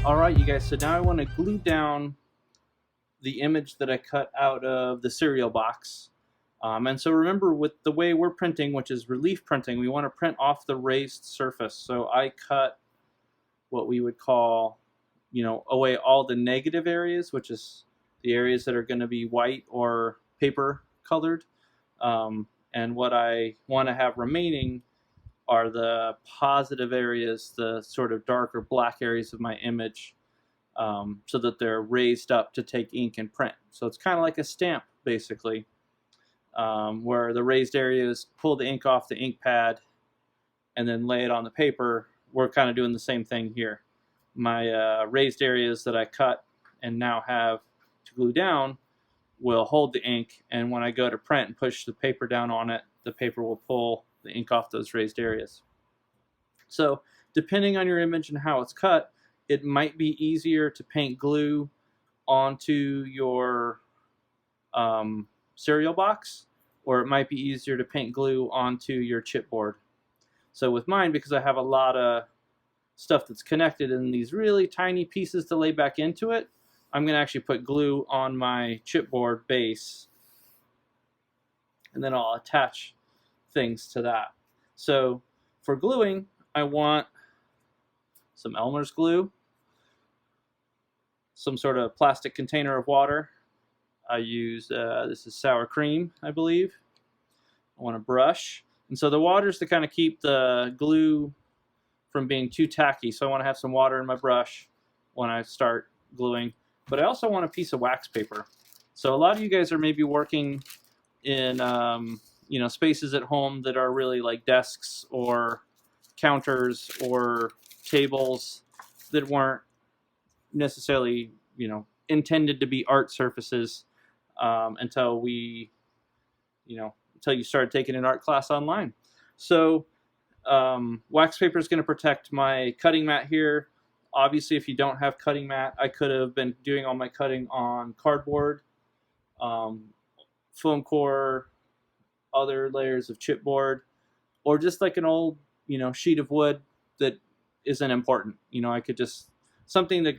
All right, you guys, so now I want to glue down the image that I cut out of the cereal box. And so remember, with the way we're printing, which is relief printing, we want to print off the raised surface. So I cut what we would call, away all the negative areas, which is the areas that are going to be white or paper colored. And what I want to have remaining are the positive areas, the sort of darker black areas of my image, so that they're raised up to take ink and print. So it's kind of like a stamp, basically, where the raised areas pull the ink off the ink pad and then lay it on the paper. We're kind of doing the same thing here. My raised areas that I cut and now have to glue down will hold the ink, and when I go to print and push the paper down on it, the paper will pull the ink off those raised areas. So depending on your image and how it's cut, it might be easier to paint glue onto your cereal box, or it might be easier to paint glue onto your chipboard. So with mine, because I have a lot of stuff that's connected in these really tiny pieces to lay back into it, I'm going to actually put glue on my chipboard base, and then I'll attach things to that. So for gluing, I want some Elmer's glue, some sort of plastic container of water. I use, this is sour cream, I believe. I want a brush. And so the water is to kind of keep the glue from being too tacky. So I want to have some water in my brush when I start gluing. But I also want a piece of wax paper. So a lot of you guys are maybe working in spaces at home that are really like desks or counters or tables that weren't necessarily intended to be art surfaces until you started taking an art class online. So wax paper is going to protect my cutting mat here. Obviously, if you don't have cutting mat, I could have been doing all my cutting on cardboard, foam core, other layers of chipboard, or just like an old sheet of wood that isn't important. I could just something to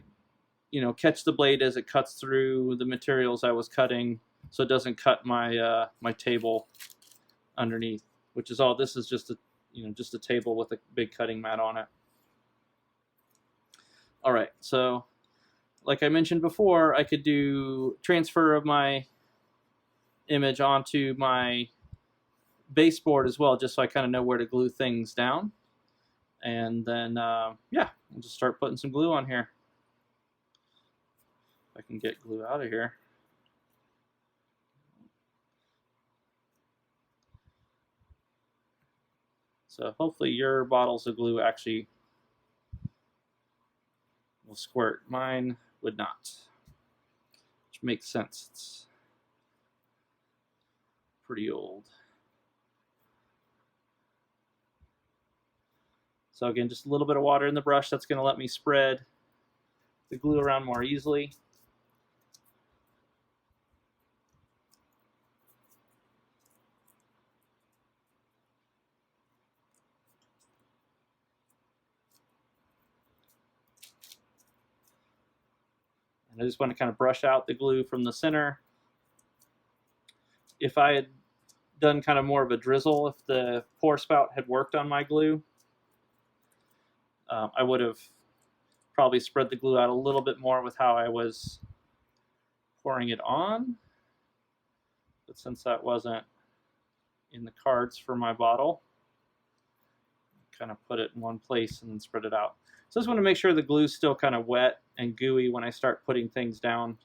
catch the blade as it cuts through the materials I was cutting, so it doesn't cut my my table underneath. Which is all. This is just a table with a big cutting mat on it. All right, so like I mentioned before, I could do transfer of my image onto my baseboard as well, just so I kind of know where to glue things down. And then, yeah, we'll just start putting some glue on here. If I can get glue out of here. So hopefully your bottles of glue actually will squirt. Mine would not, which makes sense. It's pretty old. So again, just a little bit of water in the brush. That's going to let me spread the glue around more easily. I just want to kind of brush out the glue from the center. If I had done kind of more of a drizzle, if the pour spout had worked on my glue, I would have probably spread the glue out a little bit more with how I was pouring it on. But since that wasn't in the cards for my bottle, kind of put it in one place and then spread it out. So I just want to make sure the glue's still kind of wet and gooey when I start putting things down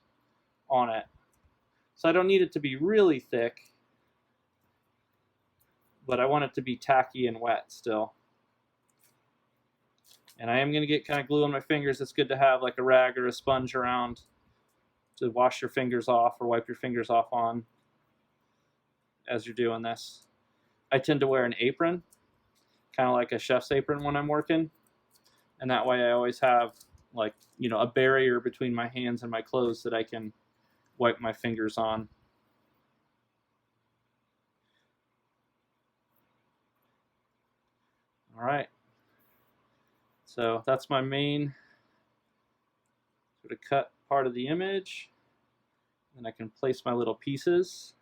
on it. So I don't need it to be really thick, but I want it to be tacky and wet still. And I am going to get kind of glue on my fingers. It's good to have like a rag or a sponge around to wash your fingers off or wipe your fingers off on as you're doing this. I tend to wear an apron, kind of like a chef's apron when I'm working. And that way I always have like, a barrier between my hands and my clothes that I can wipe my fingers on. All right. So that's my main sort of cut part of the image, and I can place my little pieces.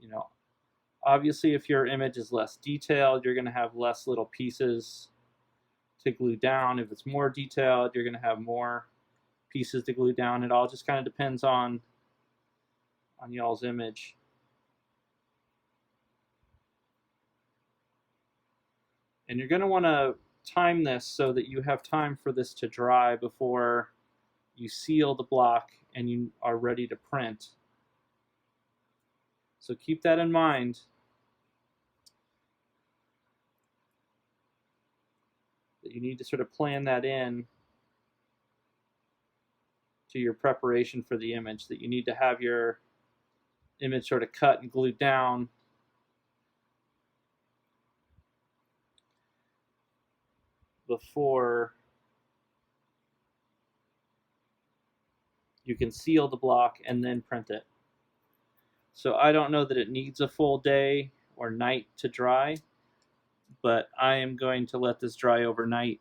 You know, obviously if your image is less detailed, you're going to have less little pieces to glue down. If it's more detailed, you're going to have more pieces to glue down. It all just kind of depends on y'all's image. And you're going to want to time this so that you have time for this to dry before you seal the block and you are ready to print. So keep that in mind. That you need to sort of plan that in to your preparation for the image, that you need to have your image sort of cut and glued down before you can seal the block and then print it. So I don't know that it needs a full day or night to dry, but I am going to let this dry overnight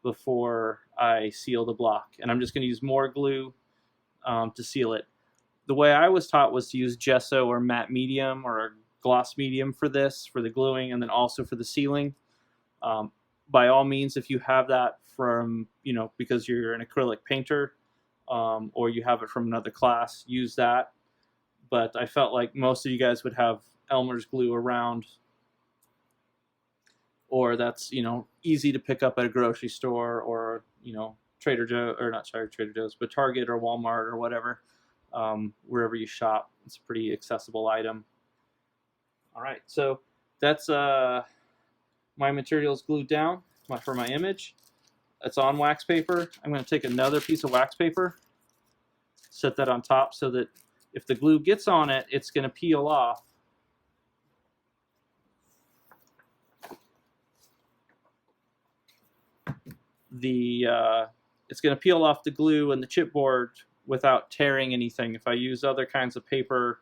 before I seal the block. And I'm just going to use more glue to seal it. The way I was taught was to use gesso or matte medium or a gloss medium for this, for the gluing, and then also for the sealing. By all means, if you have that from, because you're an acrylic painter, or you have it from another class, use that. But I felt like most of you guys would have Elmer's glue around, or that's easy to pick up at a grocery store, or Trader Joe, or not Trader Joe's, but Target or Walmart or whatever, wherever you shop. It's a pretty accessible item. All right, so that's my materials glued down for my image. It's on wax paper. I'm going to take another piece of wax paper, set that on top so that if the glue gets on it, it's going to peel off. It's going to peel off the glue and the chipboard without tearing anything. If I use other kinds of paper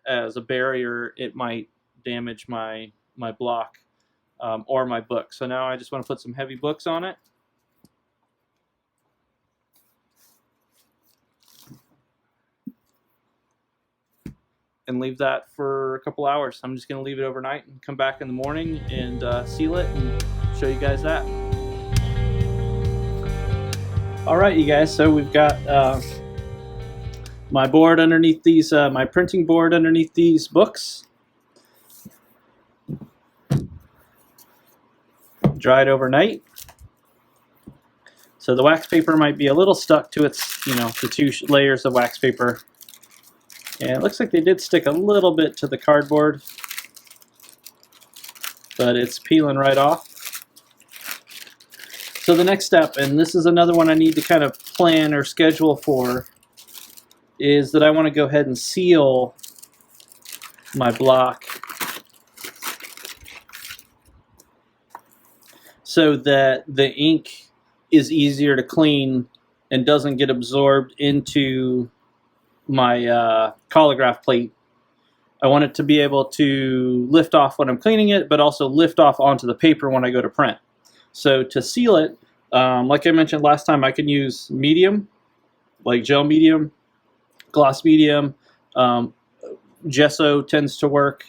as a barrier, it might damage my block or my book. So now I just want to put some heavy books on it. And leave that for a couple hours. I'm just going to leave it overnight and come back in the morning and seal it and show you guys that. All right, you guys, so we've got my board underneath these, my printing board underneath these books. Dried overnight. So the wax paper might be a little stuck to its, the two layers of wax paper. And it looks like they did stick a little bit to the cardboard, but it's peeling right off. So the next step, and this is another one I need to kind of plan or schedule for, is that I want to go ahead and seal my block so that the ink is easier to clean and doesn't get absorbed into my Collograph plate. I want it to be able to lift off when I'm cleaning it, but also lift off onto the paper when I go to print. So to seal it, like I mentioned last time, I can use medium, like gel medium, gloss medium. Gesso tends to work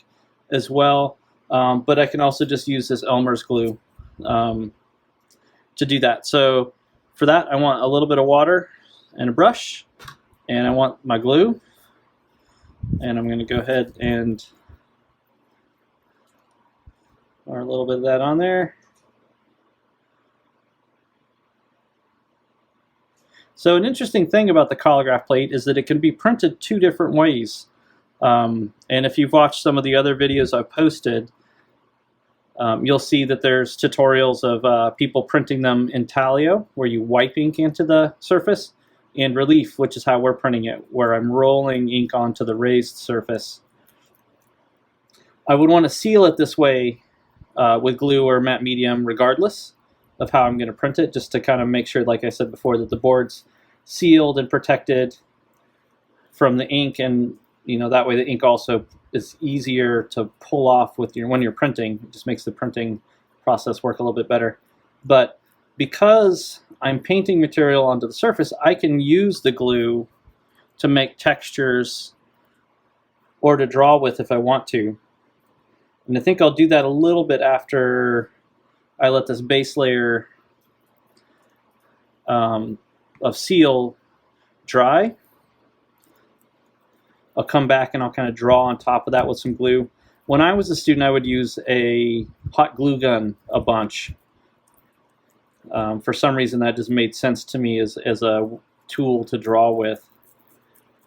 as well, but I can also just use this Elmer's glue to do that. So for that, I want a little bit of water and a brush. And I want my glue, and I'm going to go ahead and pour a little bit of that on there. So an interesting thing about the Collograph plate is that it can be printed two different ways. And if you've watched some of the other videos I've posted, you'll see that there's tutorials of people printing them intaglio, where you wipe ink into the surface. in relief, which is how we're printing it, where I'm rolling ink onto the raised surface. I would want to seal it this way with glue or matte medium regardless of how I'm going to print it, just to kind of make sure, like I said before, that the board's sealed and protected from the ink, and that way the ink also is easier to pull off with when you're printing. It just makes the printing process work a little bit better. But because I'm painting material onto the surface, I can use the glue to make textures or to draw with if I want to. And I think I'll do that a little bit after I let this base layer of seal dry. I'll come back and I'll kind of draw on top of that with some glue. When I was a student, I would use a hot glue gun a bunch. For some reason, that just made sense to me as a tool to draw with.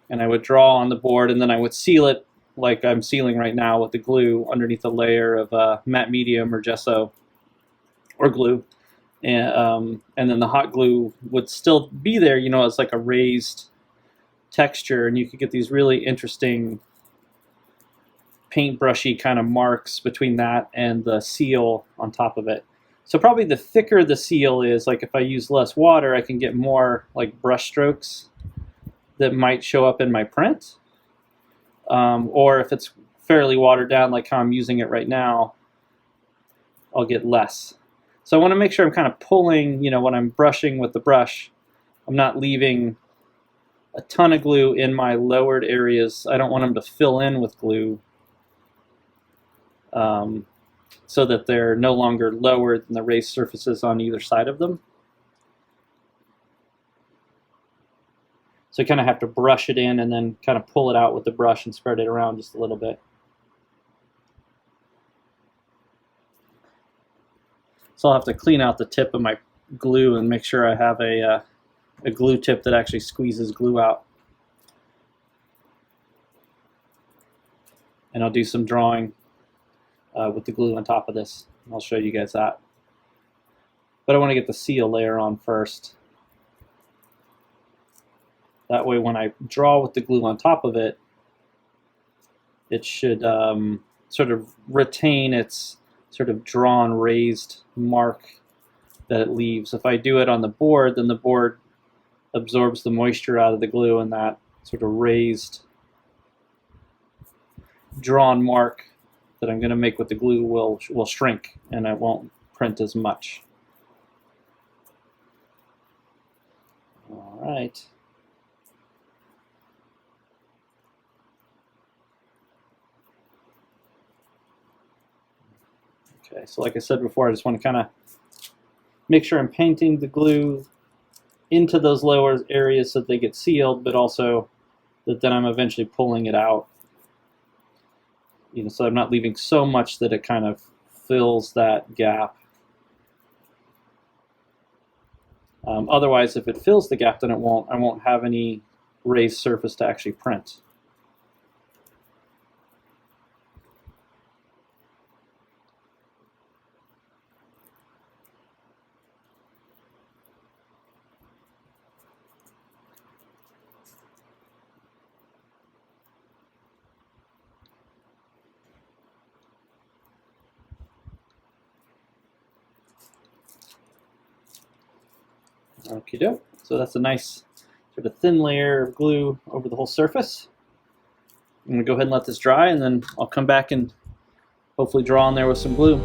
And I would draw on the board, and then I would seal it like I'm sealing right now with the glue underneath a layer of matte medium or gesso or glue. And then the hot glue would still be there, it's like a raised texture, and you could get these really interesting paintbrushy kind of marks between that and the seal on top of it. So probably the thicker the seal is, like if I use less water, I can get more like brush strokes that might show up in my print. Or if it's fairly watered down, like how I'm using it right now, I'll get less. So I want to make sure I'm kind of pulling, when I'm brushing with the brush, I'm not leaving a ton of glue in my lowered areas. I don't want them to fill in with glue so that they're no longer lower than the raised surfaces on either side of them. So you kind of have to brush it in and then kind of pull it out with the brush and spread it around just a little bit. So I'll have to clean out the tip of my glue and make sure I have a glue tip that actually squeezes glue out. And I'll do some drawing with the glue on top of this. I'll show you guys that. But I want to get the seal layer on first. That way when I draw with the glue on top of it, it should sort of retain its sort of drawn raised mark that it leaves. If I do it on the board, then the board absorbs the moisture out of the glue, and that sort of raised drawn mark that I'm going to make with the glue will shrink, and it won't print as much. All right. Okay, so like I said before, I just want to kind of make sure I'm painting the glue into those lower areas so that they get sealed, but also that then I'm eventually pulling it out. So I'm not leaving so much that it kind of fills that gap. Otherwise, if it fills the gap, then I won't have any raised surface to actually print. Okie doke. So that's a nice sort of thin layer of glue over the whole surface. I'm going to go ahead and let this dry, and then I'll come back and hopefully draw on there with some glue.